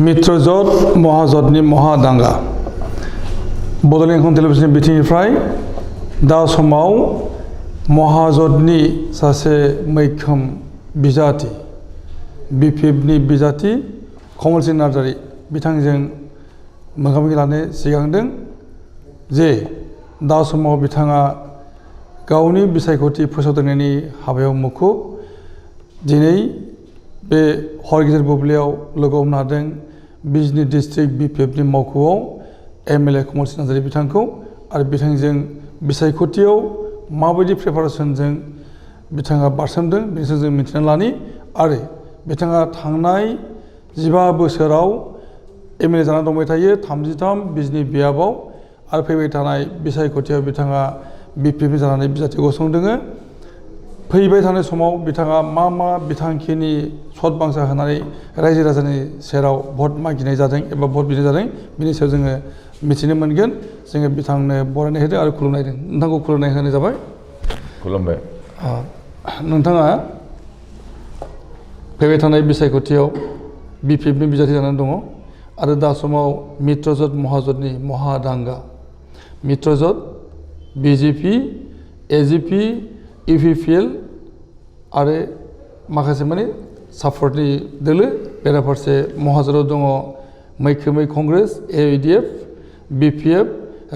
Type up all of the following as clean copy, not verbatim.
मित्रजोत महाजोतनि महादांगा Bodoland television बिथिंनिफ्राय दा समाव महाजोतनि सासे मैखोम बिजाथि बिपिएफनि बिजाथि कमलस नार्जारि बिथांजों मोगा-मोगि लानो सिगांदों जे दा समाव बिथाङा गावनि बिसायख'थि फोसावदिंनायनि हाबायाव मुखुब दिनै बे हर गेजेर बुब्लियाव लोगो हमनो हादों बिजनी डिस्ट्रिक्ट बिपिएफनि मावख'आव एमएलए कमलस नार्जारि बिथांखौ आरो बिथांजों बिसायख'थियाव माबायदि प्रिपारेसनजों बिथाङा बारसोमदों बेनि सायाव जों मिथिना लानि आरो बिथाङा थांनाय 15 बोसोराव एमएलए जाना दंबाय थायो 33 बिजनी बियाबाव आरो फैबाय थानाय बिसायख'थियाव बिथाङा बिपिएफनि जानानै बिजाथि गसंदों फैबाय थानाय समाव बिथाङा मा बिथांखिनि सत बांसा होनानै रायजो राजानि सेराव भट मागिनाय जादों एबा भट बिनाय जादों बिनि सायाव जोङो मिथिनो मोनगोन जोङो बिथांनो बरायनाय होदों आरो खुलुमनाय होदों नोंथांखौ खुलुमनाय होनाय जाबाय खुलुमबाय नोंथाङा फैबाय थानाय बिसायख'थियाव बिपिएफनि बिजाथि जानानै दङ आरो दा समाव मित्रजोत महाजोतनि महादांगा मित्रजोत बिजेपि एजिपि इउपिपिएल आरो माखासे माने सापर्टनि दोलो बेराफारसे महाजोताव दङ मैखोमै कंग्रेस एइडिएफ बिपिएफ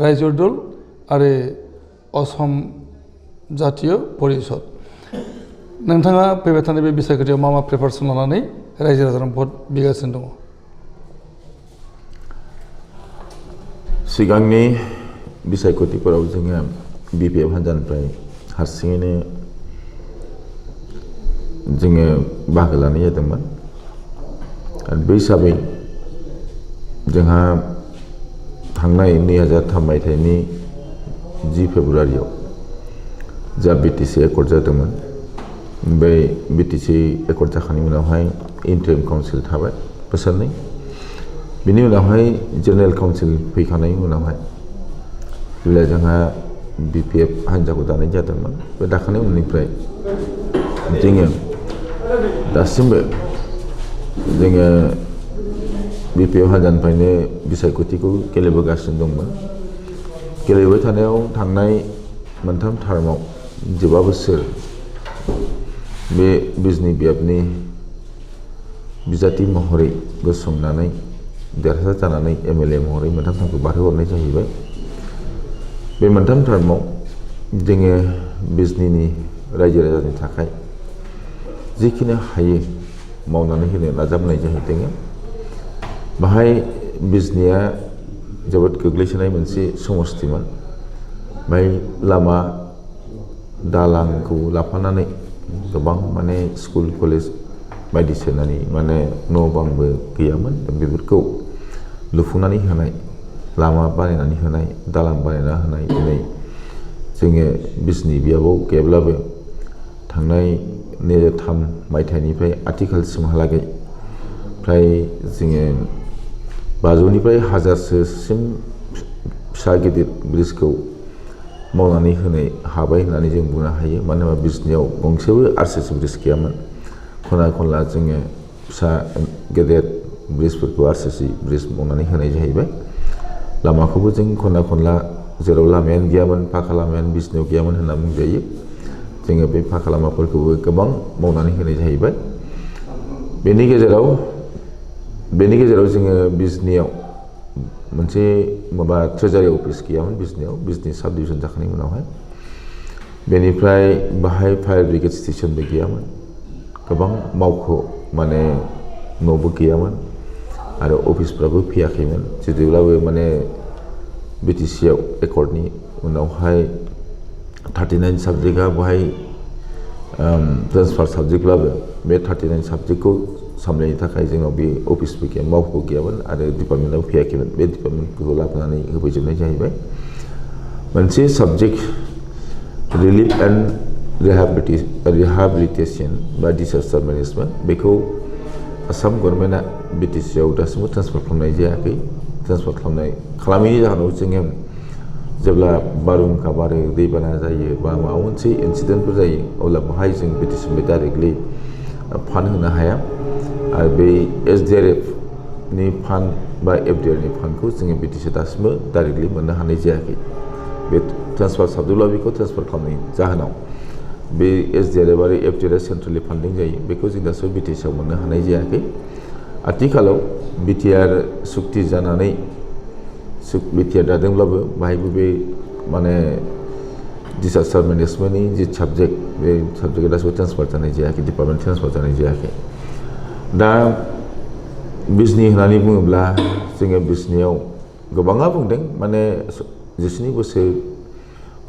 रायजो दल आरो असम जातीय परिषद नोंथाङा फैबाय थानाय बे बिसायख'थियाव मा प्रिपारेसन लानानै रायजो राजानो भट बिगासिनो दङ सिगांनि बिसायख'थिफोराव जोङो बिपिएफ हान्जानिफ्राय हारसिङैनो जोङो बाहागो लानाय जादोंमोन आरो बे हिसाबै जोंहा थांनाय 2003 मायथाइनि 10 फेब्रुवारियाव जा बिटिसि एकर्ड जादोंमोन बे बिटिसि एकर्ड जाखांनायनि उनावहाय इन्टारिम काउन्सिल थाबाय बोसोरनै बिनि उनावहाय जेनेरेल काउन्सिल फैखांनायनि उनावहाय जेब्ला जोंहा बिपिएफ हान्जाखौ दानाय जादोंमोन बे दाखांनायनि उननिफ्राय जोङो दासिमबो जोङो बिपिएफ हान्जानिफ्रायनो बिसायख'थिखौ गेलेबोगासिनो दंमोन गेलेबाय थानायाव थांनाय मोनथाम टार्माव 15 बोसोर बे बिजनी बियाबनि बिजाथि महरै गसंनानै देरहासार जानानै एमएलए महरै मोनथाम टार्मखौ बारहोहरनाय जाहैबाय बे मोनथाम टार्माव जोङो बिजनीनि रायजो राजानि थाखाय जिखिनि हायो मावनानै होनो नाजाबोनाय जाहैदों बाहाय बिजनीया जोबोद गोग्लैसोनाय मोनसे समस्थिमोन बाय लामा दालांखौ लाफानानै गोबां माने स्कुल कलेज बायदिसिनानि माने न' बांबो गैयामोन बेफोरखौ लुफुंनानै होनाय लामा बानायनानै होनाय दालां बानायना होनाय दिनै जोङो बिजनी बियाबाव गैयाब्लाबो थांनाय 2003 मायथाइनिफ्राय आथिखालसिमहालागै फ्राय जोङो 500निफ्राय 1000सोसिम फिसा गिदिर ब्रिजखौ मावनानै होनो हाबाय होननानै जों बुंनो हायो मानो होनबा बिजनीयाव गंसेबो आरसिसि ब्रिज गैयामोन खना खनला जोङो फिसा गेदेर ब्रिजफोरखौ आरसिसि ब्रिज मावनानै होनाय जाहैबाय लामाखौबो जों खना खनला जेराव लामायानो गैयामोन फाखा लामायानो बिजनीयाव गैयामोन होनना बुंजायो जोङो बे फाखा लामाफोरखौबो गोबां मावनानै होनाय जाहैबाय बेनि गेजेराव जोङो बिजनीयाव मोनसे माबा ट्रेजारि अफिस गैयामोन बिजनी साब डिभिजन जाखांनायनि उनावहाय बेनिफ्राय बाहाय फायार ब्रिगेड स्टेशनबो गैयामोन गोबां मावख' माने न'बो गैयामोन आरो अफिसफ्राबो फैयाखैमोन जेब्लाबो माने बिटिसिआव एकर्डनि उनावहाय 39 साबजेक्टआ बेवहाय ट्रेन्सफार साबजेक्टब्लाबो बे 39 साबजेक्टखौ सामलायनो थाखाय जोंनाव बे अफिसबो गैया मावख' गैयामोन आरो डिपार्टमेन्टआबो फैयाखैमोन बे डिपार्टमेन्टखौ लाबोनानै होफैजोबनाय जाहैबाय मोनसे साबजेक्ट रिलिफ एन्ड रिहाबिलिटेसन बा डिसास्टार मेनेजमेन्ट बेखौ आसाम गभर्नमेन्टआ बिटिसिआव दासिमबो ट्रेन्सफार खालामनाय जायाखै ट्रेन्सफार खालामैनि जाहोनाव जोङो जेब्ला बारहुंखा बारो दैबाना जायो बा माबा मोनसे इन्सिडेन्टफोर जायो अब्ला बाहाय जों बिटिसिनिफ्राय डाइरेक्टलि फान्ड होनो हाया आरो बे एसडिआरएफ नि फान्ड बा एफडिआर नि फान्डखौ जोङो बिटिसि दासिमबो डाइरेक्टलि मोननो हानाय जायाखै बे ट्रेन्सफार साबजेक्टब्ला बेखौ ट्रेन्सफार खालामनायनि जाहोनाव बे एसडिआर आरो एफडिआर सेन्ट्रेलि फान्डिं जायो बेखौ जों दासिमबो बिटिसिआव मोननो हानाय जायाखै आथिखालाव बिटिआर सुक्ति जानानै बिटिआर दादोंब्लाबो बाहायबो बे माने डिसास्टार मेनेजमेन्टनि जि साबजेक्ट बे साबजेक्टआ दासिमबो ट्रेन्सफार जानाय जायाखै डिपार्टमेन्ट ट्रेन्सफार जानाय जायाखै दा बिजनि होननानै बुङोब्ला जोङो बिजनियाव गोबाङा बुंदों माने 19 बोसोर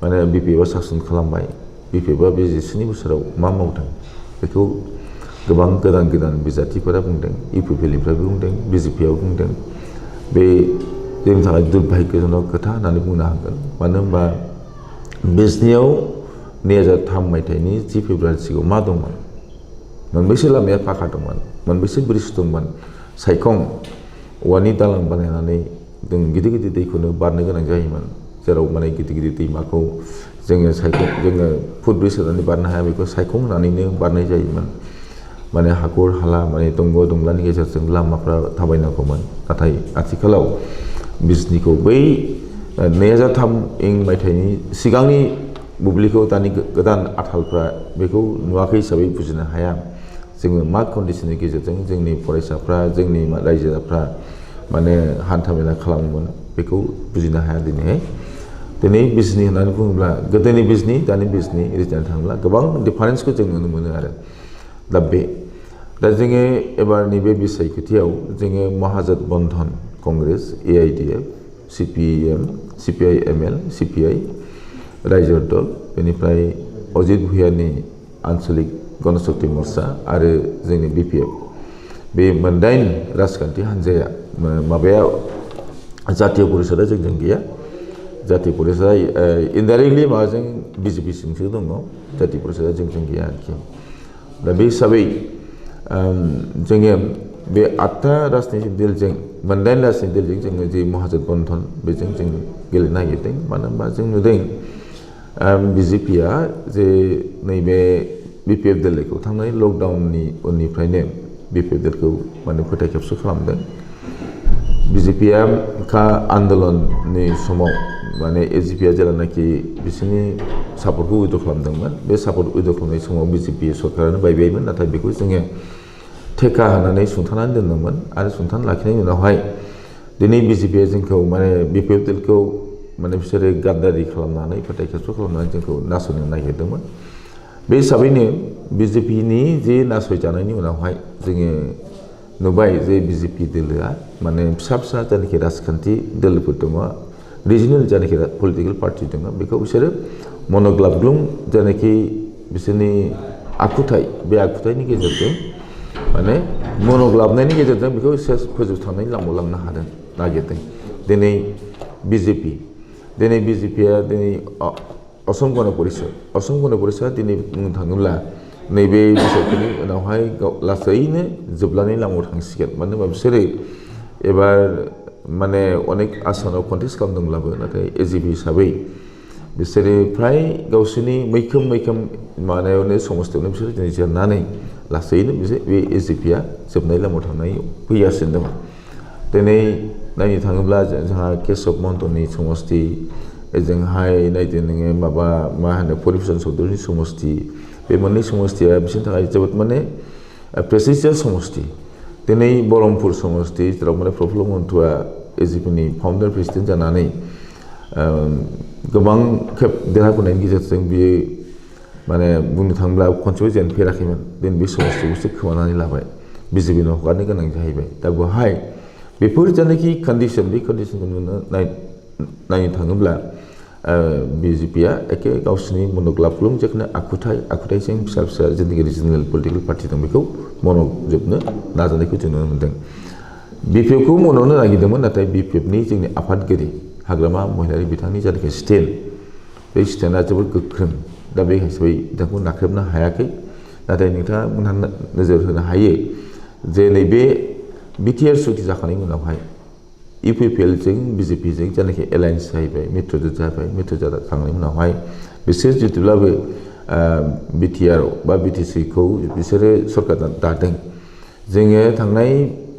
माने बिपिएफआ सासन खालामबाय बिपिएफआ बे 19 बोसोराव मा मावदों बेखौ गोबां गोदान गोदान बिजाथिफोरा बुंदों इउपिपिएलनिफ्रायबो बुंदों बिजेपिआव बुंदों बे जोंनि थाखाय दुर्भाग्यजनक खोथा होननानै बुंनो हागोन मानो होनबा बिजनियाव 2003 मायथाइनि 10 फेब्रुवारि सिगाङाव मा दंमोन मोनबेसे लामाया फाखा दंमोन मोनबेसे ब्रिज दंमोन सायखं औवानि दालां बानायनानै जों गिदिर गिदिर दैखौनो बारनो गोनां जायोमोन जेराव माने गिदिर गिदिर दैमाखौ जोङो फुट ब्रिज होनानै बारनो हाया बेखौ सायखं होनानैनो बारनाय जायोमोन माने हाखर हाला माने दंग' दंलानि गेजेरजों लामाफ्रा थाबायनांगौमोन नाथाय आथिखालाव बिजनिखौ बै 2003 मायथाइनि सिगांनि बुब्लिखौ दानि गोदान आथालफ्रा बेखौ नुवाखै हिसाबै बुजिनो हाया जोङो मा कन्डिशननि गेजेरजों जोंनि फरायसाफ्रा जोंनि रायजोफ्रा माने हान्थामेला खालामोमोन बेखौ बुजिनो हाया दिनै बिजनि होननानै बुङोब्ला गोदोनि बिजनि दानि बिजनि रिजाल्ट थाङोब्ला गोबां डिफारेन्सखौ जों नुनो मोनो आरो दा जोङो एबारनि बे बिसायख'थियाव जोङो महाजोत बन्धन कंग्रेस एआइडिएफ सिपिएम सिपिआइएमएल सिपिआइ रायजो दल बेनिफ्राय अजित भुयानि आन्चलिक गणशक्ति मोर्चा आरो जोंनि बिपिएफ बे मोनदाइन राजखान्थि हान्जाया माबाया जातीय परिषदआ जोंजों गैया जातीय परिषदआ इनडाइरेक्टलि माबाजों बिजेपिसिमसो दङ जातीय परिषदआ जोंजों गैया आरोखि दा बे हिसाबै जोङो बे 8था राजनितिक दलजों मोनदाइन राजनितिक दलजों जोङो जे महाजोत बन्धन बेजों जों गेलेनो नागिरदों मानो होनबा जों नुदों बिजेपिआ जे नैबे बिपिएफ दलखौ थांनाय लकडाउननि उननिफ्रायनो बिपिएफ दलखौ माने फोथायखेबस' खालामदों बिजेपिआ आन्दलननि समाव माने एजिपिआ जेब्लानाखि बिसोरनि सापर्टखौ उइद्र' खालामदोंमोन बे सापर्ट उइद्र' खालामनाय समाव बिजेपि सरकारानो बायबायमोन नाथाय बेखौ जोङो थेखा होनानै सुंथानानै दोनदोंमोन आरो सुंथानानै लाखिनायनि उनावहाय दिनै बिजेपिआ जोंखौ माने बिपिएफ दलखौ माने बिसोरो गाद्दारि खालामनानै फोथायखेबस' खालामनानै जोंखौ नासयनो नागिरदोंमोन बे हिसाबैनो बिजेपिनि जे नासयजानायनि उनावहाय जोङो नुबाय जे बिजेपि दोलोआ माने फिसा फिसा जायनाखि राजखान्थि दोलोफोर दङ रिजनेल जायनाखि पलिटिकेल पार्टि दङ बेखौ बिसोरो मनग्लाबग्लुं जायनाखि बिसोरनि आखुथाय बे आखुथायनि गेजेरजों माने मनग्लाबनायनि गेजेरजों बेखौ फोजोबस्रांनायनि लामायाव लांनो हादों नागिरदों दिनै बिजेपिआ दिनै असम गण परिषद दिनै बुंनो थाङोब्ला नैबे बिसायख'थिनि उनावहाय लासैनो जोबलांनायनि लामायाव थांसिगोन मानो होनबा बिसोरो एबार माने अनेक आसानाव कन्टेस्ट खालामदोंब्लाबो नाथाय एजिपि हिसाबै बिसोरो फ्राय गावसोरनि मैखोम मानायावनो समस्थियावनो बिसोरो दिनै जेननानै लासैनो बिसोर बे एजिपिआ जोबनाय लामायाव थांनाय फैगासिनो दङ दिनै नायनो थाङोब्ला जोंहा केशब महन्तनि समस्ति ओजोंहाय नायदो नोङो मा होनो परिभुसन चौधुरिनि समस्ति बे मोननै समस्तिया बिसोरनि थाखाय जोबोद माने प्रेस्टिजियास समस्ति दिनै बरमपुर समस्ति जेराव माने प्रफुल्ल महन्तआ एजिपिनि फाउन्डार प्रेसिडेन्ट जानानै गोबां खेब देरहाबोनायनि गेजेरजों बियो माने बुंनो थाङोब्ला खनसेबो जेनफेराखैमोन दिनै बे समस्तिखौसो खोमानानै लाबाय बिजेपिनो हगारनो गोनां जाहैबाय दा बेवहाय बेफोर जायनाखि कन्डिसन बे कन्डिसनखौ नायनो थाङोब्ला बिजेपिआ एखे गावसिनि मनग्लाबग्लुं जिखुनु आखुथायजों फिसा जेनाखि रिजनेल पलिटिकेल पार्टि दं बेखौ मन'जोबनो नाजानायखौ जों नुनो मोन्दों बिपिएफखौ मन'नो नागिरदोंमोन नाथाय बिपिएफनि जोंनि आफादगिरि हाग्रामा महिलारि बिथांनि जायनाखि स्टेन्ड बे स्टेन्डआ जोबोद गोख्रों दा बे हिसाबै बिथांखौ नाख्रेबनो हायाखै नाथाय नोंथांमोनहा नोजोर होनो हायो जे नैबे बिटिआर सुक्ति जाखांनायनि उनावहाय इउपिपिएलजों बिजेपिजों जायनाखि एलायन्स जाहैबाय मित्रजोत जाबाय मित्रजोत जाखांनायनि उनावहाय बिसोर जितुब्लाबो बिटिआर बा बिटिसिखौ बिसोरो सरकार दादों जोङो थांनाय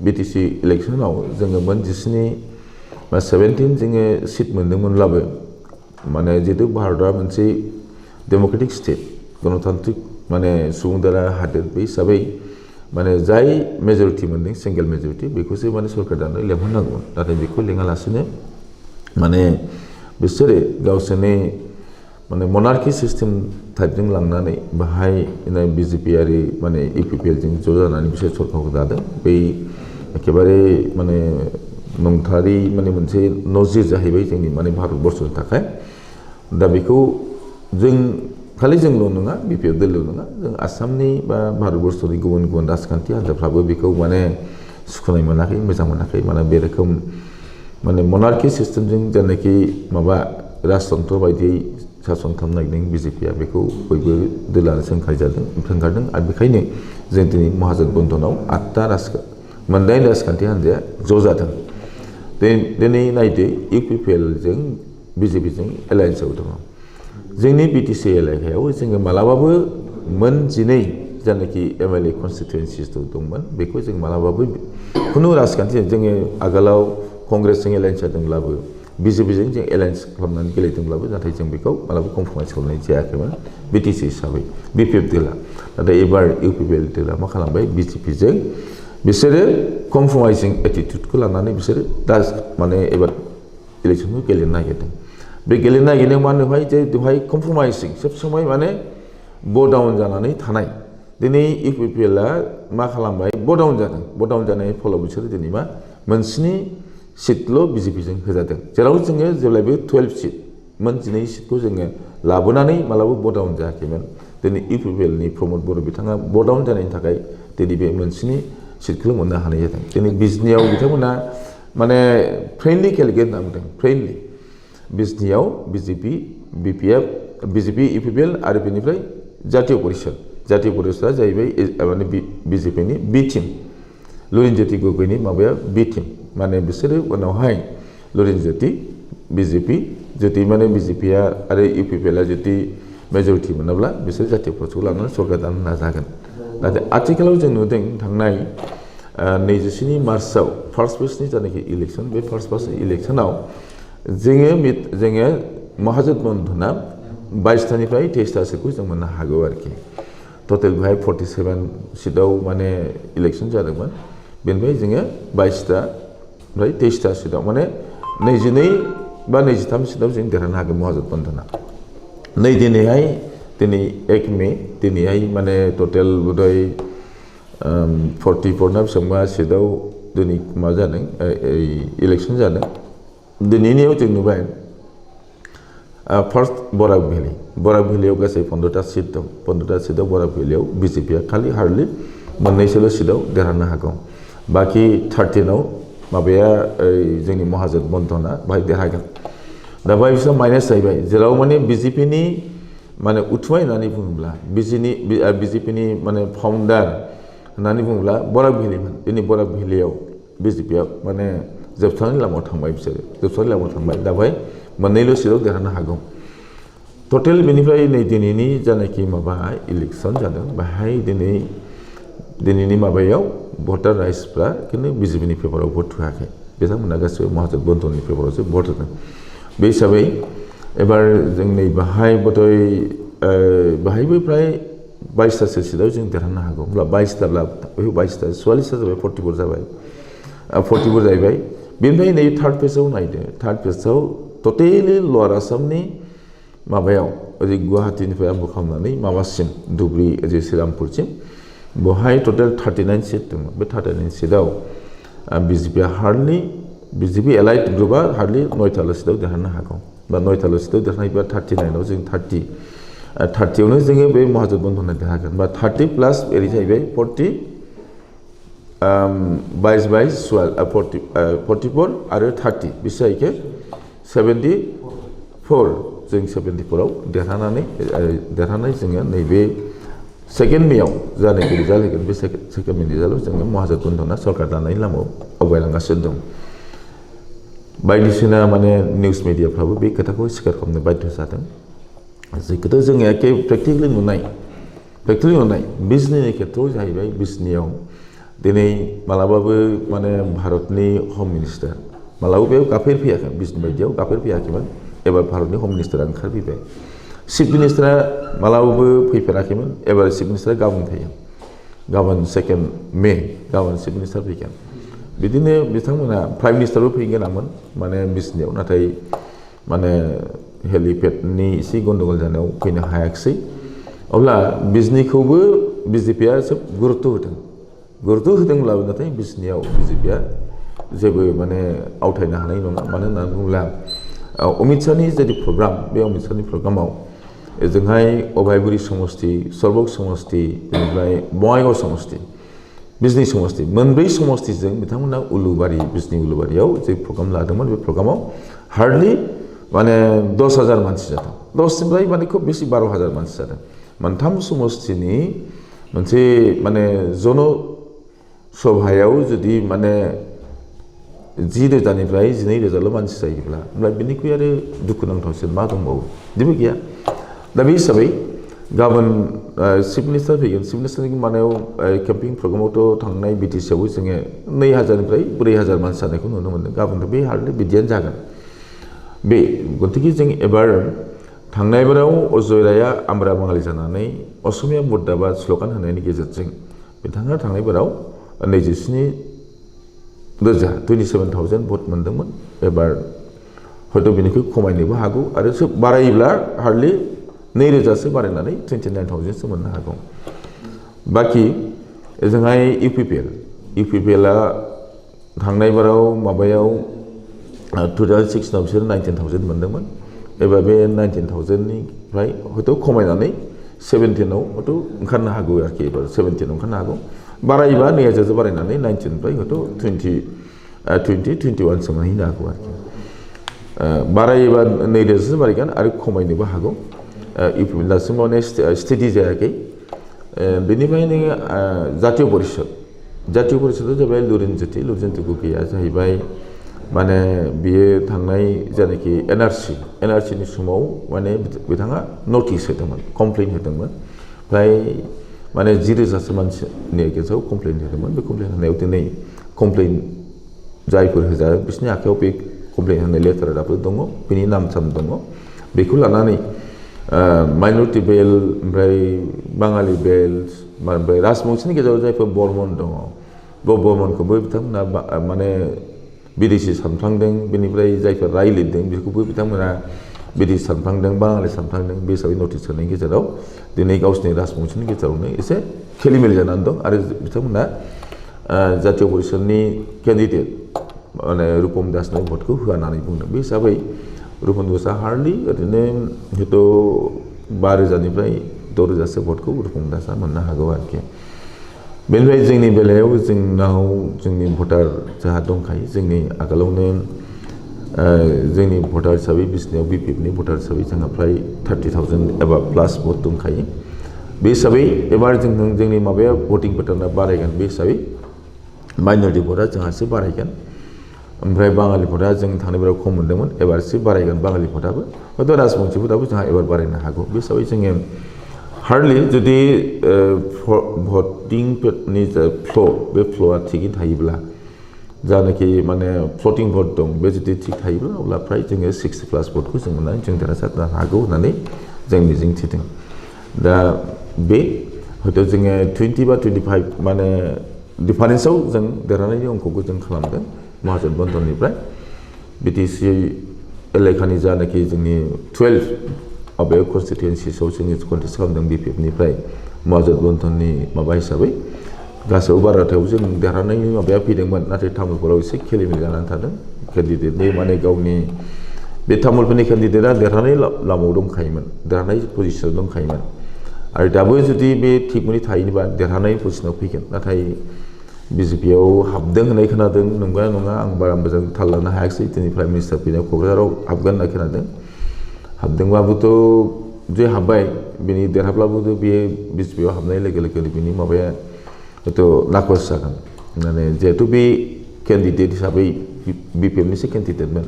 BTC इलेक्शनाव जोङो मोन 17 जोङो सिट मोनदोंमोनब्लाबो माने जितु भारतआ मोनसे डेमोक्रेटिक स्टेट गणतान्त्रिक माने सुबुंदारा हादोर बे हिसाबै माने जाय मेजरिटी मोनदों सिंगल मेजरिटी बेखौसो माने सरकार दानो लेंहरनांगौमोन नाथाय बेखौ लेङालासिनो माने बिसोरो गावसोरनि माने मोनार्की सिस्टेम टाइपजों लांनानै बाहाय BJP आरि माने UPPL जों ज' जानानै बिसोर सरकारखौ दादों बै एखेबारे माने नंथारै माने मोनसे नजिर जाहैबाय जोंनि माने भारतबर्षनि थाखाय दा बेखौ जों खालि जोंल' नङा BPF दोल' नङा जों आसामनि बा भारतबर्षनि गुबुन गुबुन राजखान्थि हान्जाफ्राबो बेखौ माने सुखुनाय मोनाखै मोजां मोनाखै माने बे रोखोम माने मोनार्की सिस्टेमजों जेनाखि माबा राजतन्त्र बायदियै सासन खालामनो नागिरदों BJPआ बेखौ बयबो दोलानो सोंखारदों आरो बेखायनो जों दिनै महाजोन बन्धनाव 8 राजखान्थि हान्जाया ज' जादों दिनै नायदो UPPL जों BJPजों एलायन्सआव दङ जोंनि BTC एलेकायाव जोङो मालाबाबो मोन 12 जानाखि MLA कन्स्टिटुएन्सिस दंमोन बेखौ जों मालाबाबो खुनु राजखान्थि जोङो आगोलाव कंग्रेसजों एलायन्स जादोंब्लाबो BJPजों जों एलायन्स खालामनानै गेलेदोंब्लाबो नाथाय जों बेखौ मालाबा कमप्रमाइज खालामनाय जायाखैमोन BTC हिसाबै BPF दोला नाथाय एबार UPPL दोला मा खालामबाय BJPजों बिसोरो कमप्रमाइजिं एटिट्युडखौ लानानै बिसोरो दा माने एबार इलेक्सनखौ गेलेनो नागिरदों बे गेलेनो नागिरनायाव मा होनोहाय जे बेवहाय कमप्रमाइजिं सब समय माने ब'डाउन जानानै थानाय दिनै UPPLआ मा खालामबाय ब'डाउन जानायनि फलाव बिसोरो दिनै मा मोनस्नि सिटल' BJPजों होजादों जेराव जोङो जेब्लायबो 12 सिट मोन 12 सिटखौ जोङो लाबोनानै मालाबा ब'डाउन जायाखैमोन दिनै UPPLनि प्रमद बर' बिथाङा ब'डाउन जानायनि थाखाय दिनै बे मोनस्नि सिटखौल' मोननो हानाय जादों दिनै बिजनियाव बिथांमोना माने फ्रेन्डलि गेलेगोन होनना बुंदों फ्रेन्डलि बिजनियाव BJP UPPL आरो बेनिफ्राय जातीय परिषदआ जाहैबाय माने BJPनि B टीम लुरिनज्योति गगैनि माबाया B टीम माने बिसोरो उनावहाय लुरिनज्योति BJP जुदि माने BJPआ आरो UPPLआ जुदि मेजरिटी मोनाब्ला बिसोर जातीय परिषदखौ लानानै सरकार दानो नाजागोन नाथाय आथिखालाव जों नुदों थांनाय 27 मार्चआव फार्स्ट फेजनि जानाखि इलेक्सन बे फार्स्ट फेज इलेक्सनाव जोङो महाजोन बन्धना 22टानिफ्राय 23टा सिटखौ जों मोननो हागौ आरोखि टटेल बेहाय 47 सिटआव माने इलेक्सन जादोंमोन बेनिफ्राय जोङो 22टा ओमफ्राय 23टा सिटआव माने 22 बा 23 सिटआव जों देरहानो हागोन महाजोन बन्धना नै दिनै 1 मे दिनैहाय माने टटेल बधय 44 ना बेसेबांबा सिटआव दिनै मा जादों इलेक्सन जादों दिनैनियाव जों नुबाय फार्स्ट बराक भेलियाव गासै 15टा सिट दं 15टा सिटआव बराक भेलियाव BJPआ खालि हार्डलि मोननैसोल' सिटआव देरहानो हागौ बाखि 13आव माबाया जोंनि महाजोन बन्धना बाहाय देरहागोन दा बाहाय बिसोर माइनास जाहैबाय जेराव माने BJPनि माने उथुमाय होननानै बुङोब्ला BJPनि माने फाउन्डार होननानै बुङोब्ला बराक भेलिमोन दिनै बराक भेलियाव BJPआ माने जोबस्रांनायनि लामायाव थांबाय बिसोरो जोबस्रांनायनि लामायाव थांबाय दा बाहाय मोननैल' सिटआव देरहानो हागौ टटेल बेनिफ्राय नै दिनैनि जानाखि माबा इलेक्सन जादों बाहाय दिनैनि माबायाव भटार राइट्सफ्रा खिन्थु BJPनि फेभराव भट होआखै बिथांमोना गासिबो महाजोन बन्धननि फेभरावसो भट होदों बे हिसाबै एबार जोंनि बाहाय बधय बाहायबो प्राय 22टासो सिटआव जों देरहानो हागौ होमब्ला 22टाब्ला 22टा 44टा जाबाय 44 जाबाय 44 जाहैबाय बेनिफ्राय नै थार्ड फेजआव नायदो थार्ड फेजआव टटेलि लवार आसामनि माबायाव ओरै गुवाहाटीनिफ्राय आरम्भ खालामनानै माबासिम धुबरी ओरै श्रीरामपुरसिम बेवहाय टटेल 39 सिट दङ बे 39 सिटआव BJPआ हार्डलि BJP एलाइड ग्रुपआ हार्डलि 9टाल' सिटआव देरहानो हागौ बा 9टाल' सिटआव देरहायोबा 39आव जों 30आवनो जोङो बे महाजोन बन्धना देरहागोन बा 30 प्लास ओरै जाहैबाय 40 44 आरो 30 बेसे जाहैखो 74 जों 74आव देरहानाय जोङो नैबे सेकेन्ड मेआव जानायखौ रिजाल्ट होगोन बे सेकेन्ड मे रिजाल्टआव जोङो महाजोन बन्धना सरकार दानायनि लामायाव आवगायलांगासिनो दं बायदिसिना माने निउस मिडियाफ्राबो बे खोथाखौ स्वीकार खालामनो बाध्य जादों जेखौथ' जोङो एखे प्रेक्टिकेलि नुनाय बिजनिनि खेथ्रआव जाहैबाय बिजनियाव दिनै मालाबाबो माने भारतनि हम मिनिस्टार मालाबाबो बेयाव गाफेरफैयाखै बिसनि बायदियाव गाफेरफैयाखैमोन एबार भारतनि हम मिनिस्टारा ओंखारफैबाय चिफ मिनिस्टारा मालाबाबो फैफेराखैमोन एबार चिफ मिनिस्टारा गाबोन फैगोन गाबोन 2 मे गाबोन चिफ मिनिस्टार फैगोन बिदिनो बिथांमोना प्राइम मिनिस्टारबो फैगोनामोन माने बिसनियाव नाथाय माने हेलिपेडनि एसे गन्डगोल जानायाव फैनो हायाखिसै अब्ला बिजनिखौबो बिजेपिया जोब गुरुत्व होदोंब्लाबो नाथाय बिजनियाव बिजेपिया जेबो माने आवथायनो हानाय नङा मानो होननानै बुङोब्ला अमित शाहनि जे प्रग्राम बे अमित शाहनि प्रग्रामाव ओजोंहाय अभयपुरी समष्टि सर्बक समष्टि बेनिफ्राय बङाइगाव समष्टि बिजनि समष्टि मोनब्रै समष्टिजों बिथांमोना उलुबारि बिजनि उलुबारियाव जे प्रग्राम लादोंमोन बे प्रग्रामाव हार्डलि माने 10,000 मानसि जादों 10निफ्राय माने खुब बेसि 12,000 मानसि जादों मोनथाम समष्टिनि मोनसे माने जन सभायाव जुदि माने 10,000निफ्राय 12,000ल' मानसि जायोब्ला होमब्ला बेनिख्रुइ आरो दुखुनांथावसिन मा दंबावो जेबो गैया दा बे हिसाबै गाबोन चिफ मिनिस्टार फैगोन चिफ मिनिस्टारनि मानायाव केम्पिं प्रग्रामावथ' थांनाय बिटिसिआवबो जोङो 2,000निफ्राय 4,000 मानसि जानायखौ नुनो मोन्दों गाबोनथ' बे हार्डलि बिदियानो जागोन बे गतिके जों एबार थांनाय बाराव अजय रायआ आमरा बाङालि जानानै असमिया मुर्दाबाद स्लगान होनायनि गेजेरजों बिथाङा थांनाय बाराव 27,000 भट मोन्दोंमोन एबार हयथ' बेनिख्रुइ खमायनोबो हागौ आरो बारायोब्ला हार्डलि 2,000सो बारायनानै 29,000सो मोननो हागौ बाखि ओजोंहाय इउपिपिएलआ थांनाय बाराव माबायाव 2016 बिसोर 19,000 मोन्दोंमोन एबार बे 19,000निफ्राय हयथ' खमायनानै 17आव हयथ' ओंखारनो हागौ आरोखि एबार 17आव ओंखारनो हागौ बारायोबा 2,000सो बारायनानै 19निफ्राय हयथ' 21सो मोनहैनो हागौ आरोखि बारायोबा 2,000सो बारायगोन आरो खमायनोबो हागौ इउपिपिएल दासिम माने स्टेडि जायाखै बेनिफ्राय नोङो जातीय परिषदआ जाबाय लुरिनज्योति गगैया जाहैबाय माने बियो थांनाय जायनाखि एनआरसिनि समाव माने बिथाङा नटिस होदोंमोन कमप्लेन होदोंमोन ओमफ्राय माने 10,000सो मानसिनि एगेन्स्टआव कमप्लेन होदोंमोन बे कमप्लेन होनायाव दिनै कमप्लेन जायफोर होजादों बिसोरनि आखायाव बे कमप्लेन होनाय लेटार दाबो दङ बेनि नाम साम दङ बेखौ लानानै माइनरिटि बेल ओमफ्राय बाङालि बेल ओमफ्राय राजबंशिनि गेजेराव जायफोर बर्मन दङ बे बर्मनखौबो बिथांमोना माने बिदेशि सानफ्लांदों बेनिफ्राय जायफोर राय लिरदों बेखौबो बिथांमोना बिदेशि सानफ्लांदों बाङालि सानफ्लांदों बे हिसाबै नटिस होनायनि गेजेराव दिनै गावसिनि राजबंशिनि गेजेरावनो एसे खेलिमेलि जानानै दं आरो बिथांमोना जातीय परिषदनि केन्डिडेट माने रुपम दासनो भटखौ होआ होननानै बुंदों बे हिसाबै रुपम दासआ हार्डलि ओरैनो हयथ' 5,000निफ्राय 6,000सो भटखौ रुपम दासआ मोननो हागौ आरोखि बेनिफ्राय जोंनि बेलायाव जोंनाव जोंनि भटार जोंहा दंखायो जोंनि आगोलावनो जोंनि भटार हिसाबै बिजनियाव बिपिएफनि भटार हिसाबै जोंहा फ्राय 30,000 एबा प्लास भट दंखायो बे हिसाबै एबार जोंनि माबाया भटिं पेटार्नआ बारायगोन बे हिसाबै माइनरिटि भटआ जोंहासो बारायगोन ओमफ्राय बाङालि भटआ जों थांनाय बाराव खम मोन्दोंमोन एबारसो बारायगोन बाङालि भटआबो हयथ' राजबंशी भटआबो जोंहा एबार बारायनो हागौ बे हिसाबै जोङो हार्डलि जुदि भटिंनि जा बे फ्ल'आ थिगै थायोब्ला जानाखि माने फ्लटिं भट दं बे जुदि थिग थायोब्ला अब्ला फ्राय जोङो 60+ भटखौ जों मोननानै जों देरहासार जानो हागौ होननानै जों मिजिं थिदों दा बे हयथ' जोङो 20 बा 25 माने डिफारेन्सआव जों देरहानायनि अंकखौ जों खालामदों महाजन बन्धननिफ्राय बिटिसि एलेकानि जानाखि जोंनि 12 बे कनस्टिटुयेन्सिसआव जोङो कन्टेस्ट खालामदों बिपिएफनिफ्राय महाजन बन्धननि माबा हिसाबै गासैबो बाराथायाव जों देरहानायनि माबाया फैदोंमोन नाथाय तामुलपुराव एसे खेलिमेलि जानानै थादों केन्डिडेटनि माने गावनि बे तामुलपुरनि केन्डिडेटआ देरहानाय लामायाव दंखायोमोन देरहानाय पजिसनाव दंखायोमन आरो दाबो जुदि बे थिग मथे थायोबा देरहानाय पजिसनाव फैगोन नाथाय बिजेपियाव हाबदों होननाय खोनादों नंगौना नङा आं बारा मोजां थाल लानो हायाखिसै दिनै प्राइम मिनिस्टार फैनायाव क'क्राझाराव हाबगोन होनना खोनादों हाबदोंबाबोथ' जे हाबबाय बिनि देरहाब्लाबोथ' बेयो बिजेपियाव हाबनाय लोगो लोगो बिनि माबाया हयथ' नाकस जागोन माने जिहेतु बे केन्डिडेट हिसाबै बिपिएफनिसो केन्डिडेटमोन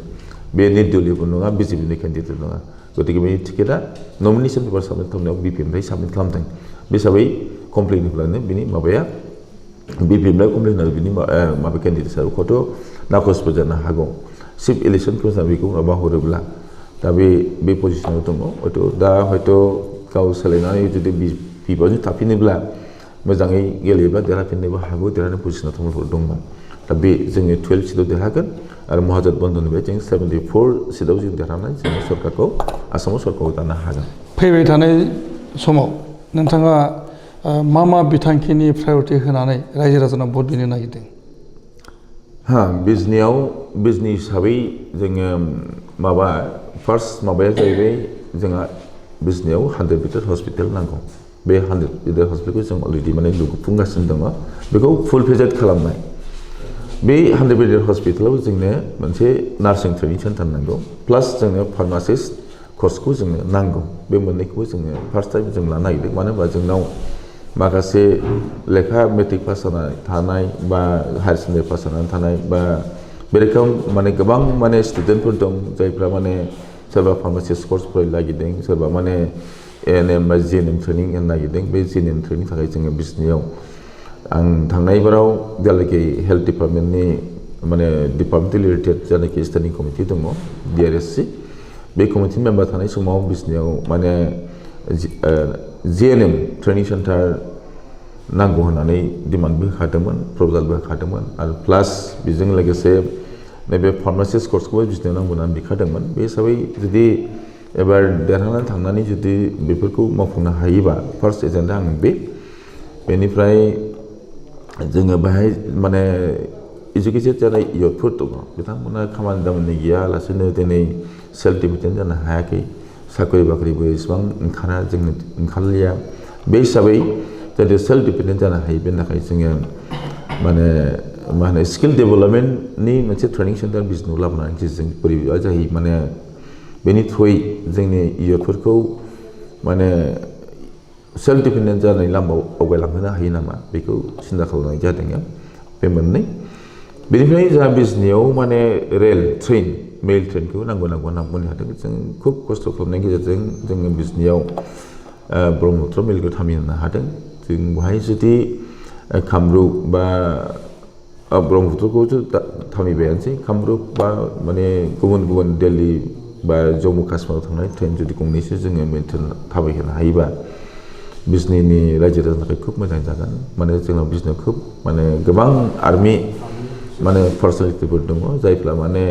बे निर्दलीयबो नङा बिजेपिनि केन्डिडेट नङा गतिके बेनि टिकेटआ नमिनेसन पेपार साबमिट खालामनायाव बिपिएफनिफ्राय साबमिट खालामदों बे हिसाबै कमप्लेन होब्लानो बिनि माबाया बिपिएमआव कमप्लेन बिनि माबा कैंडिडेट सारखौथ' नाखसबो जानो हागौ चिफ इलेक्शन कमिशनार बेखौ माबा हरोब्ला दा बे पजिशनाव दङ हयथ' दा हयथ' गाव सोलायनानै जुदि बिबाजों थाफिनोब्ला मोजाङै गेलेयोब्ला देरहाफिननोबो हागौ देरहानाय पजिशनाव दंमोन दा बे जोंनि 12 सिटआव देरहागोन आरो महाजोत बन्दनिफ्राय जों 74 सिटआव जों देरहानानै जोङो सरकारखौ आसामाव सरकारखौ दानो हागोन फैबाय थानाय समाव नोंथाङा मा बिथांखिनि प्रायरिटि होनानै रायजो राजानाव भट बिनो नागिरदों बिजनि हिसाबै जोङो माबा फार्स्ट माबाया जाहैबाय जोंहा बिजनियाव 100 बेड हस्पिटाल नांगौ बे 100 बेड हस्पिटालखौ जों अलरेडि माने लुफुंगासिनो दङ बेखौ फुल फेजेड खालामनाय बे 100 बेड हस्पिटालाव जोंनो मोनसे नार्सिं ट्रेनिं सेन्टार नांगौ प्लास जोंनो फार्मासिस्ट कर्सखौ जोंनो नांगौ बे मोननैखौबो जोङो फार्स्ट टाइम जों लानो नागिरदों मानो होनबा जोंनाव माखासे लेखा मेट्रिक पास जानाय थानाय बा हायार सेकेन्डारि पास जानानै थानाय बा बे रोखोम माने गोबां माने स्टुडेन्टफोर दं जायफ्रा माने सोरबा फार्मासिस्ट कर्स फरायनो नागिरदों सोरबा माने एएनएम बा जिएनएम ट्रेनिं होनो नागिरदों बे जिएनएम ट्रेनिं थाखाय जोङो बिजनियाव आं थांनाय बाराव जेब्लाखि हेल्थ डिपार्टमेन्टनि माने डिपार्टमेन्टेल रिलेटेड जानाखि स्टेन्डिं कमिटि दङ DRSC बे कमिटि मेम्बार थानाय समाव बिजनियाव माने जिएनएम ट्रेनिं सेन्टार नांगौ होननानै डिमान्डबो होखादोंमोन प्रप'जालबो होखादोंमोन आरो प्लास बेजों लोगोसे नैबे फार्मासिस्ट कर्सखौबो बिजनियाव नांगौ होननानै बिखादोंमोन बे हिसाबै जुदि एबार देरहानानै थांनानै जुदि बेफोरखौ मावफुंनो हायोबा फार्स्ट एजेन्डा आं बेनिफ्राय जोङो बाहाय माने इडुकेटेड जानाय इयुथफोर दङ बिथांमोना खामानि दामानि गैयालासेनो दिनै सेल्फ डिपेन्डेन्ट जानो हायाखै साख्रि बाख्रिबो इसेबां जोंनो ओंखारलिया बे हिसाबै जाहाथे सेल्फ डिपेन्डेन्ट जानो हायो बेनि थाखाय जोङो माने मा होनो स्किल डेभेलपमेन्टनि मोनसे ट्रेनिं सेन्टार बिजनेस लाबोनानै जों बोरैबा जाहैयो माने बेनि थ्रुयै जोंनि इयुथफोरखौ माने सेल्फ डिपेन्डेन्ट जानाय लामायाव आवगायलांहोनो हायो नामा बेखौ सिन्था खालामनाय जादों बे मोननै बेनिफ्राय जोंहा बिजनियाव माने रेल ट्रेन मेल ट्रेनखौ नांगौ होनना बुंनो हादों जों खुब खस्थ' खालामनायनि गेजेरजों जोङो बिजनियाव ब्रह्मपुत्र मेलखौ थामिहोनो हादों जों बेहाय जुदि कामरुप बा ब्रह्मपुत्रखौथ' थामिबायानोसै कामरुप बा माने गुबुन दिल्ली बा जम्मु काश्मीराव थांनाय ट्रेन जुदि गंनैसो जोङो मेनटेन थाबायहोनो हायोबा बिजनिनि रायजो राजानि थाखाय खुब मोजां जागोन माने जोंनाव बिजनियाव खुब माने गोबां आर्मि माने पार्सनेलिटिफोर दङ जायफ्रा माने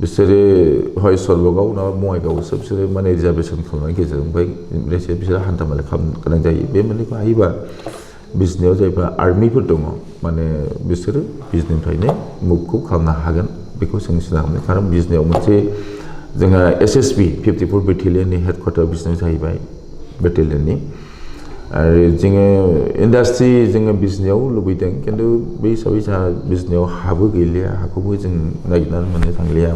बिसोरो हय सरलगाव ना बङाइगावसो बिसोरो माने रिजार्भेसन खालामनायनि गेजेरजों ओमफ्राय बिसोरो हान्था मेला खालामनो गोनां जायो बे मोननैखौ हायोबा बिजनियाव जायफ्रा आर्मिफोर दङ माने बिसोरो बिजनिनिफ्रायनो मुभखौ खालामनो हागोन बेखौ जों सिन्था खालामो खारन बिजनियाव मोनसे जोंहा SSB 54 बेटेलियननि हेडक्वार्टार बिजनियाव जाहैबाय बेटेलियननि आरो जोङो इन्डास्ट्रि जोङो बिजनियाव लुबैदों खिन्थु बे हिसाबै जोंहा बिजनियाव हाबो गैलिया हाखौबो जों नागिरनानै मोननो थांलिया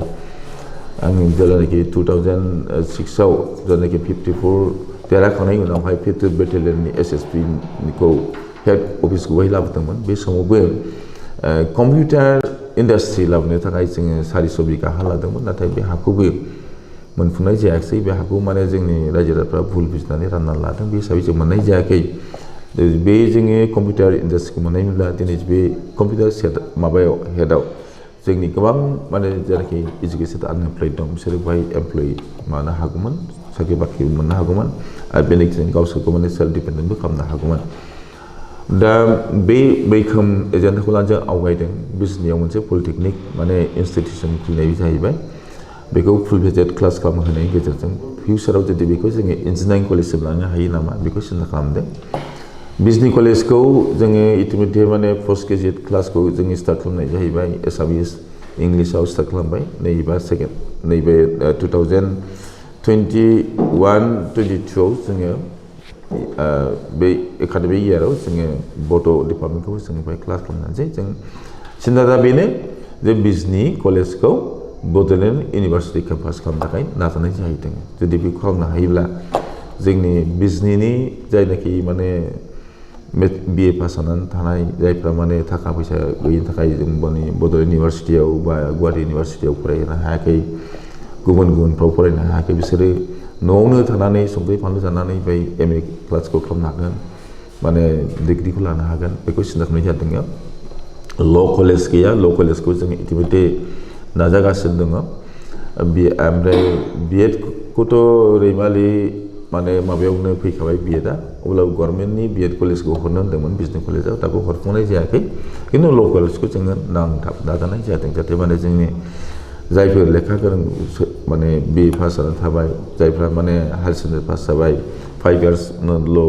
आं जेब्लानाखि 2006आव जेब्लानाखि 54 देरहाखांनायनि उनावहाय 50 बेटेलियननि SSBखौ हेड अफिसखौ बेहाय लाबोदोंमोन बे समावबो कम्पिउटार इन्डास्ट्रि लाबोनो थाखाय जोङो 400 बिगा हा लादोंमोन नाथाय बे हाखौबो मोनफुंनाय जायाखै बे हाखौ माने जोंनि रायजो राजाफ्रा भुल बुजिनानै राननानै लादों बे हिसाबै जों मोननाय जायाखै बे जोङो कम्पिउटार इन्डास्ट्रिखौ मोननायमोनब्ला दिनै बे कम्पिउटार माबायाव हेडआव जोंनि गोबां माने जायनाखि इडुकेटेड आनएमप्लयड दं बिसोरो बेहाय एमप्लय मानो हागौमोन साख्रि बाख्रि मोननो हागौमोन आरो बेनिखायनो गावसोरखौ माने सेल्फ डिपेन्डेन्टबो खालामनो हागौमोन दा बे मैखोम एजेन्डाखौ लानानै जों आवगायदों बिजनियाव मोनसे पलिटेकनिक माने इनस्टिटिउसन खुलिनाय जाहैबाय बेखौ फुल फेजेड क्लास खालामहोनायनि गेजेरजों फिउचाराव जुदि बेखौ जोङो इन्जिनियारिं कलेजसिम लांनो हायो नामा बेखौ सिन्था खालामदों बिजनि कलेजखौ जोङो इतिमध्य माने पोस्ट ग्रेजुएट क्लासखौ जोङो स्टार्ट खालामनाय जाहैबाय एसामिस इंलिसाव स्टार्ट खालामबाय नैबे 2021-22आव जोङो बे एकाडेमिक इयाराव जोङो बड' डिपार्टमेन्टखौबो जों बेहाय क्लास खालामनानैसै जों सिन्था बेनो जे बिजनि कलेजखौ बड'लेण्ड इउनिभार्सिटि केम्पास खालामनो थाखाय नाजानाय जाहैदों जुदि बेखौ खालामनो हायोब्ला जोंनि बिजनिनि जायनाखि माने BA पास जानानै थानाय जायफ्रा माने थाखा फैसा गैयिनि थाखाय जों बड'लेण्ड इउनिभार्सिटियाव बा गुवाहाटी इउनिभार्सिटियाव फरायनो हायाखै गुबुनफ्राव फरायनो हायाखै बिसोरो न'आवनो थानानै संख्रि फानलु जानानै बै MA क्लासखौ खालामनो हागोन माने डिग्रीखौ लानो हागोन बेखौ सिन्था खालामनाय जादों ल' कलेज गैया ल' कलेजखौ जों इतिमধ্যे नाजागासिनो दङ ओमफ्राय बिएड खौथ' रैमालि माने माबायावनो फैखाबाय बिएडआ अब्लाबो गभर्नमेन्टनि बिएड कलेजखौ हरनो होन्दोंमोन बिजनि कलेजाव दाबो हरफुंनाय जायाखै खिन्थु ल' कलेजखौ जोङो नांथाब नाजानाय जादों जाहाथे माने जोंनि जायफोर लेखा गोरों माने बिए पास जानानै थाबाय जायफ्रा माने हायार सेकेन्डारि पास जाबाय 5 इयार्सल'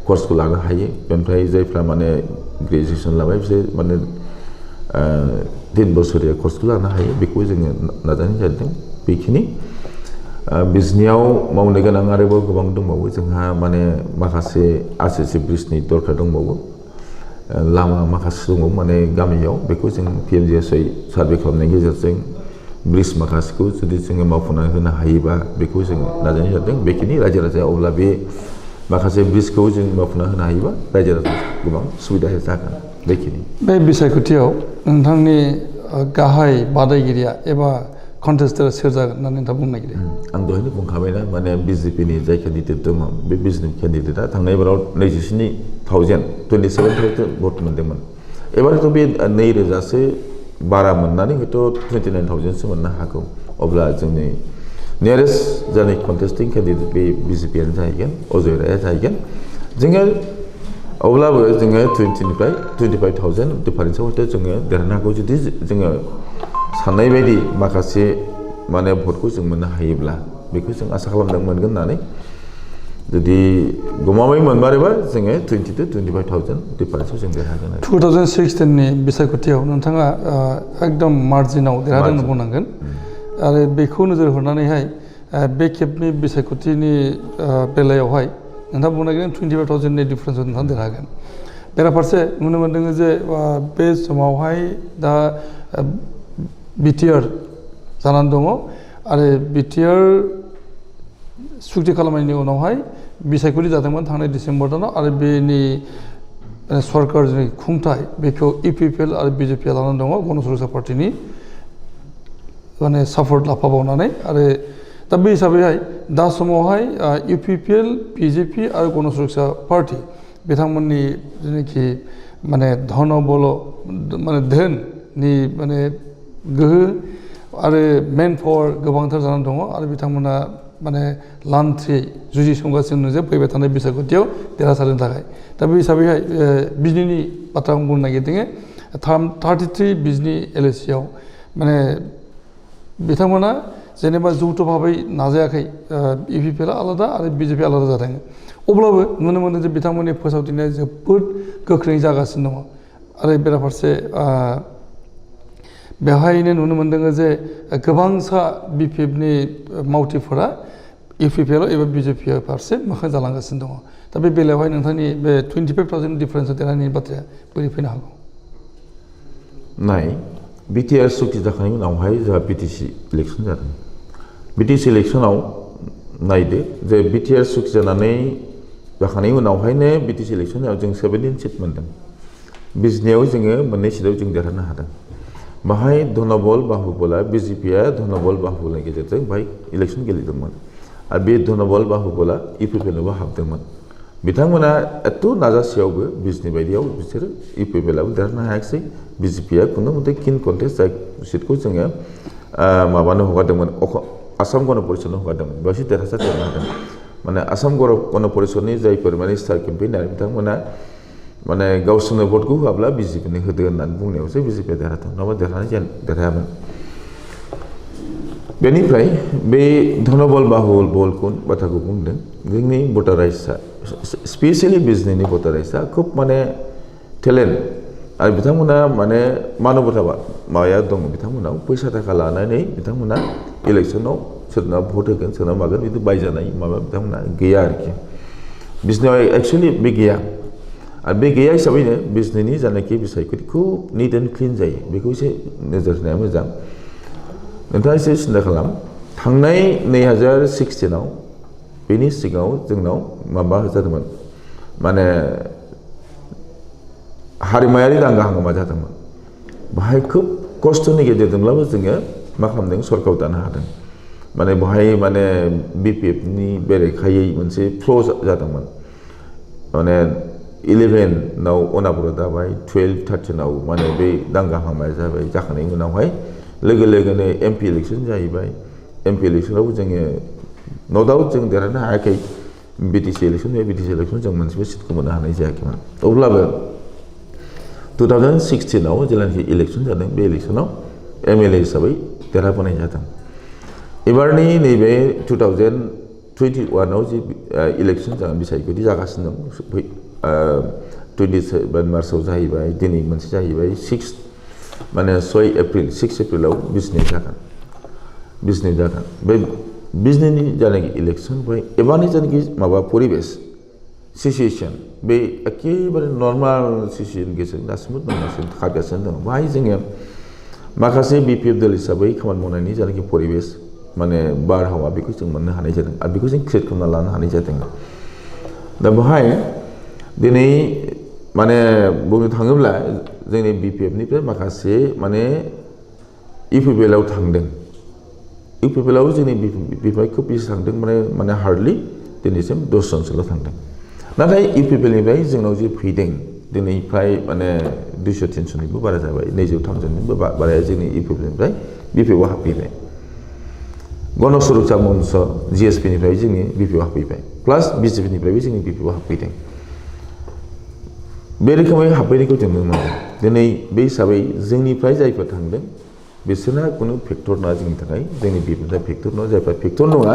कर्सखौ लानो हायो ओमफ्राय जायफ्रा माने ग्रेजुवेसन लाबाय बिसोर माने 3 बोसोरिया कर्सखौ लानो हायो बेखौ जोङो नाजानाय जादों बेखिनि बिजनियाव मावनो गोनां आरोबाव गोबां दंबावो जोंहा माने माखासे आरसिसि ब्रिजनि दरकार दंबावो लामा माखासे दङ माने गामियाव बेखौ जों पिएमजिएसआइ सार्भे खालामनायनि गेजेरजों ब्रिज माखासेखौ जुदि जोङो मावफुंनानै होनो हायोबा बेखौ जों नाजानाय जादों बेखिनि रायजो राजाया अब्ला बे माखासे ब्रिजखौ जों मावफुंना होनो हायोबा रायजो राजा गोबां सुबिदा जागोन बेखिनि बे बिसायख'थियाव नोंथांनि गाहाय बादायगिरिया एबा कन्टेस्टारा सोर जागोन होननानै नोंथाङा बुंनो नागिरो आं दहायनो बुंखाबायना माने बिजेपिनि जाय केन्डिडेट दङ बे बिजेपि केन्डिडेटआ थांनाय बाराव 27,000 भट मोन्दोंमोन एबारथ' बे 2,000सो बारा मोननानै हयथ' 29,000सो मोननो हागौ अब्ला जोंनि नियारेस्ट जानाय कन्टेस्टिं केन्डिडेट बे बिजेपियानो जाहैगोन अजय रायआ जाहैगोन जोङो अब्लाबो जोङो 20निफ्राय 25,000 डिफारेन्सआव हयथ' जोङो देरहानो हागौ जुदि जोङो साननाय बायदि माखासे माने भटखौ जों मोननो हायोब्ला बेखौ जों आसा खालामदों मोनगोन होननानै जुदि गमामै मोनमारोबा जोङो 20 to 25,000 डिफारेन्सआव जों देरहागोन 2016नि बिसायख'थियाव नोंथाङा एकदम मार्जिनाव देरहादों होनना बुंनांगोन आरो बेखौ नोजोर होनानैहाय बे खेबनि बिसायख'थिनि बेलायावहाय नोंथाङा बुंनांगोन 25,000नि डिफारेन्सआव नोंथाङा देरहागोन बेराफारसे नुनो मोनदों जे बे समावहाय दा बिटिआर जानानै दङ आरो बिटिआर सुक्ति खालामनायनि उनावहाय बिसायख'थि जादोंमोन थांनाय डिसेम्बर दानाव आरो बेनि सरकारनि खुंथाय बेखौ इउपिपिएल आरो बिजेपिआ लानानै दङ गण सुरक्षा पार्टिनि माने सापर्ट लाफाबावनानै आरो दा बे हिसाबैहाय दा समावहाय इउपिपिएल बिजेपि आरो गण सुरक्षा पार्टि बिथांमोननि जेनाखि माने धन बल माने धोननि माने गोहो आरो मेन पावार गोबांथार जानानै दङ आरो बिथांमोना माने लान्थ्रियै जुजिसंगासिनो जे फैबाय थानाय बिसायख'थियाव देरहासारनो थाखाय दा बे हिसाबैहाय बिजनिनि बाथ्रा आं बुंनो नागिरदों 33 बिजनि एलएसियाव माने बिथांमोना जेनेबा जौथ' भाबै नाजायाखै इउपिपिएल आलादा आरो बिजेपि आलादा जादों अब्लाबो नुनो मोनो जे बिथांमोननि फोसावदिनाया जोबोद गोख्रै जागासिनो दङ आरो बेराफारसे बेवहायनो नुनो मोनदों जे गोबांसा बिपिएफनि मावथिफोरा इउपिपिएल एबा बिजेपि फारसे मोखां जालांगासिनो दङ दा बे बेलायावहाय नोंथांनि बे 25,000 डिफारेन्सआव देरहानायनि बाथ्राया बोरै फैनो हागौ नाय बिटिआर सुक्ति जाखांनायनि उनावहाय जोंहा बिटिसि इलेक्सन जादों बिटिसि इलेक्सनाव नायदो जे बिटिआर सुक्ति जानानै जाखांनायनि उनावहायनो बिटिसि इलेक्सनाव जों 17 सिट मोन्दों बिजनियाव जोङो मोननै सिटआव जों देरहानो हादों बाहाय धनबल बाहुबला बिजेपिआ धनबल बाहुबलनि गेजेरजों बाहाय इलेक्सन गेलेदोंमोन आरो बे धनबल बाहुबला इउपिपिएलआवबो हाबदोंमोन बिथांमोना एथ' नाजासेयावबो बिजनि बायदियाव बिसोरो इउपिपिएलआबो देरहानो हायाखिसै बिजेपिआ खुनु मथे किन कन्टेस्ट जाय सिटखौ जोङो माबानो हगारदोंमोन आसाम गण परिषदनो हगारदोंमोन बेवसो देरहासार जानो हादों माने आसाम गण परिषदनि जायफोर माने स्टार केम्पेइनार बिथांमोना माने गावसोरनो भटखौ होआब्ला बिजेपिनो होदो होननानै बुंनायावसो बिजेपिआ देरहादों नङाबा देरहायामोन बेनिफ्राय बे धनबल बाहुबलखौ बाथ्राखौ बुंदों जोंनि भटाराइजआ स्पेसियेलि बिजनिनि भटाराइजआ खुब माने टेलेन्ट आरो बिथांमोना माने मानबता माबाया दं बिथांमोनाव फैसा थाखा लानानै बिथांमोना इलेक्सनाव सोरनाव भट होगोन सोरनाव मागोन बिदि बायजानाय माबा बिथांमोना गैया आरोखि बिजनियाव एक्सुवेलि बे गैया आरो बे गैया हिसाबैनो बिजनिनि जानाखि बिसायख'थि खुब निट एन्ड क्लिन जायो बेखौ एसे नोजोर होनाया मोजां नोंथाङा एसे सिन्था खालाम थांनाय 2016आव बेनि सिगाङाव जोंनाव माबा जादोंमोन माने हारिमायारि दांगा हांगामा जादोंमोन बाहाय खुब खस्थ'नि गेजेरजोंब्लाबो जोङो मा खालामदों सरकारखौ दानो हादों माने बाहाय माने बिपिएफनि बेरेखायै मोनसे फ्ल' जादोंमोन माने 11 नाव अनाबरत जाबाय 12 13 नाव माने बे दांगा हामाया जाबाय जाखांनायनि उनावहाय लोगो लोगोनो एमपि इलेक्शन जाहैबाय एमपि इलेक्शनाव जोङो नो डाउट जों देरहानो हायाखै बिटिसि इलेक्शन बे बिटिसि इलेक्शन जों मोनसेबो सिटखौ मोननो हानाय जायाखैमोन अब्लाबो 2016 आव जेलानाखि इलेक्शन जादों बे इलेक्शनाव एमएलए हिसाबै देरहाबोनाय जादों एबारनि नैबे 2021 आव जे इलेक्शन जागोन बिसायख'थि जागासिनो दं 27 मार्चआव जाहैबाय दिनै मोनसे जाहैबाय 6 माने 6 एप्रिलाव बिजनि जागोन बे बिजनिनि जानाखि इलेक्शन ओमफ्राय एबारनि जानाखि माबा परिबेस सिचुएशन बे एखेबारे नर्माल सिचुएशन गेजेरजों दासिमबो थागासिनो दं बाहाय जोङो माखासे बिपिएफ दल हिसाबै खामानि मावनायनि जानाखि परिबेस माने बारहावा बेखौ जों मोननो हानाय जादों आरो बेखौ जों क्रिएट खालामना लानो हानाय जादों दा बेहाय दिनै माने बुंनो थाङोब्ला जोंनि बिपिएफनिफ्राय माखासे माने इउपिपिएलआव थांदों इउपिपिएलआव जोंनि बिपिएफ खोब बेसे थांदों माने हार्डलि दिनैसिम 10 जनसोल' थांदों नाथाय इउपिपिएलनिफ्राय जोंनाव जे फैदों दिनै फ्राय माने 200-300निबो बारा जाबाय 200-300निबो बाराया जोंनि इउपिपिएलनिफ्राय बिपिएफआव हाबफैबाय गण सुरक्षा मन्च जिएसपिनिफ्राय जोंनि बिपिएफआव हाबफैबाय प्लास बिजेपिनिफ्रायबो जोंनि बिपिएफआव हाबफैदों बे रोखोमै हाबफैनायखौ जों नुनो मोनदों दिनै बे हिसाबै जोंनिफ्राय जायफोर थांदों बिसोरना खुनु फेक्टर नङा जोंनि थाखाय जोंनि बिपिएफनिफ्राय फेक्टर नङा जायफ्रा फेक्टर नङा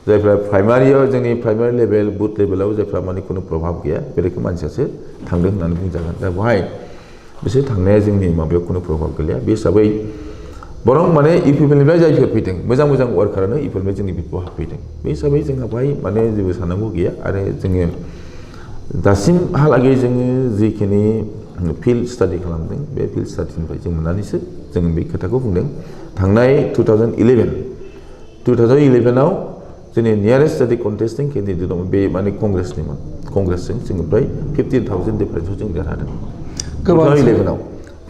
जायफ्रा प्राइमारियाव जोंनि प्राइमारि लेभेल बुथ लेभेलाव जायफ्रा माने खुनु प्रभाब गैया बे रोखोम मानसियासो थांदों होननानै बुंजागोन दा बेवहाय बिसोर थांनाया जोंनि माबायाव खुनु प्रभाब गैया बे हिसाबै बरं माने इउपिपिएलनिफ्राय जायफोर फैदों मोजां वार्कारानो इउपिपिएलनिफ्राय जोंनि बिपिएफआव हाबफैदों बे हिसाबै जोंहा बेवहाय माने जेबो साननांगौ गैया आरो जोङो दासिमहालागै जोङो जिखिनि फिल्ड स्टाडि खालामदों बे फिल्ड स्टाडिनिफ्राय जों मोननानैसो जों बे खोथाखौ बुंदों थांनाय 2011आव जोंनि नियारेस्ट जाति कन्टेस्टिं केन्डिडेट दं बे माने कंग्रेसजों जोङो फ्राय 15,000 डिफारेन्सआव जों देरहादों 2011आव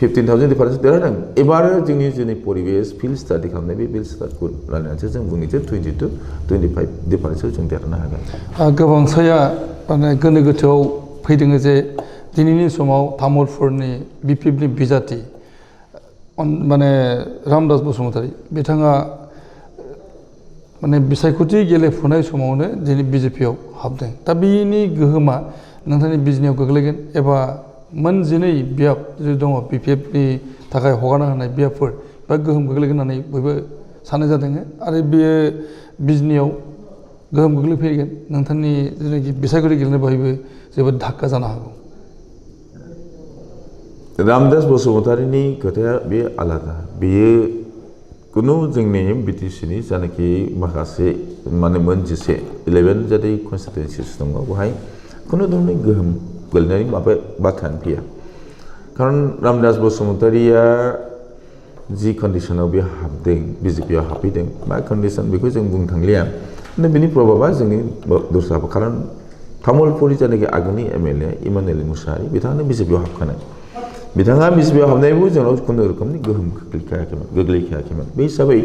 15,000 डिफारेन्स देरहादों एबार जोंनि परिबेस फिल्ड स्टाडि खालामनाय बे फिल्ड स्टाडिखौ लानानैसो जों बुंनोसै 22-25 डिफारेन्सआव जों देरहानो हागोन गोबांसाया माने गोनो गोथोआव फैदों जे दिनैनि समाव तामुलपुरनि बिपिएफनि बिजाथि माने रामदास बसुमतारी बिथाङा माने बिसायख'थि गेलेफुनाय समावनो दिनै बिजेपिआव हाबदों दा बेनि गोहोमा नोंथांनि बिजनेयाव गोग्लैगोन एबा मोन 12 बियाब जे दङ बिपिएफनि थाखाय हगारना होनाय बियाबफोर बा गोहोम गोग्लैगोन होननानै बयबो साननाय जादों आरो बेयो बिजनेयाव गोहोम गोग्लैफैगोन नोंथांनि जेनाखि बिसायख'थि गेलेनाय बाहायबो जोबोद धाक्का जानो हागौ रामदास बसुमतारीनि खोथाया बे आलादा बेयो कुनु जोंनि बिटिसिनि जानाखि माखासे माने मोन 11 जाति कन्स्टिटुएन्सिस दङ बेवहाय कुनु धरननि गोहोम गोलैनायनि बाथ्रायानो फैया खारन रामदास बसुमतारीया जि कन्डिशनाव बे हाबदों बिजेपिआव हाबफैदों मा कन्डिशन बेखौ जों बुंनो थांलिया बिनि प्रभाबा जोंनि दस्रा खारन तामुलपुरनि जानाखि आगोलनि एमएलए इमानुएल मुसाहारि बिथाङानो बिजेपिआव हाबखानाय बिथाङा बिजेपिआव हाबनायबो जोंनाव खुनु रोखोमनि गोहोम गोग्लैखायाखैमोन बे हिसाबै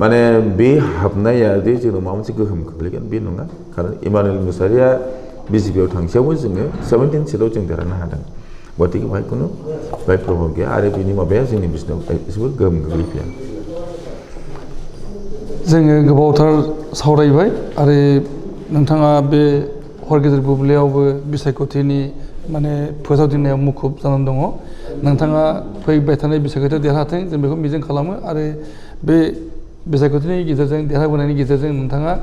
माने बे हाबनाया जे जोंनाव माबा मोनसे गोहोम खोख्लैगोन बे नङा खारन इमानुएल मुसाहारिया बिजेपिआव थांसेयावबो जोङो 17 सिटआव जों देरहानो हादों गतिके बेवहाय खुनु प्रभाब गैया आरो बिनि माबाया जोंनि बिजनेयाव एसेबो गोहोम गोग्लैफैया जोङो गोबावथार सावरायबाय आरो नोंथाङा बे हर गेजेर बुब्लियावबो बिसायख'थिनि माने फोसावदिंनायाव मुखुब जानानै दङ नोंथाङा फैबाय थानाय बिसायख'थियाव देरहाथों जों बेखौ मिजिं खालामो आरो बे बिसायख'थिनि गेजेरजों देरहाबोनायनि गेजेरजों नोंथाङा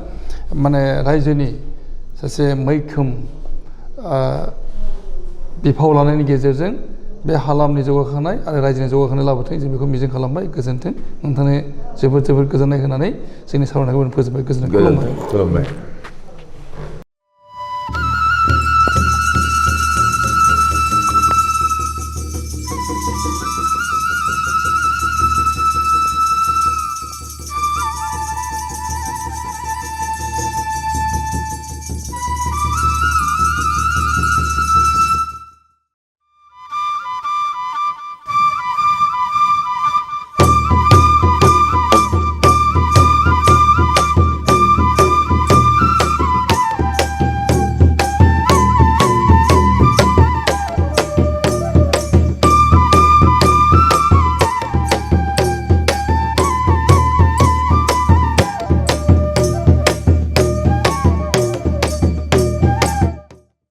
माने रायजोनि सासे मैखोम बिफाव लानायनि गेजेरजों बे हालामनि जौगाखांनाय आरो रायजोनि जौगाखांनाय लाबोथों जों बेखौ मिजिं खालामबाय गोजोन्थों नोंथांनो जोबोद गोजोननाय होनानै जोंनि सावरायनायखौ फोजोबबाय गोजोननाय खुलुमबाय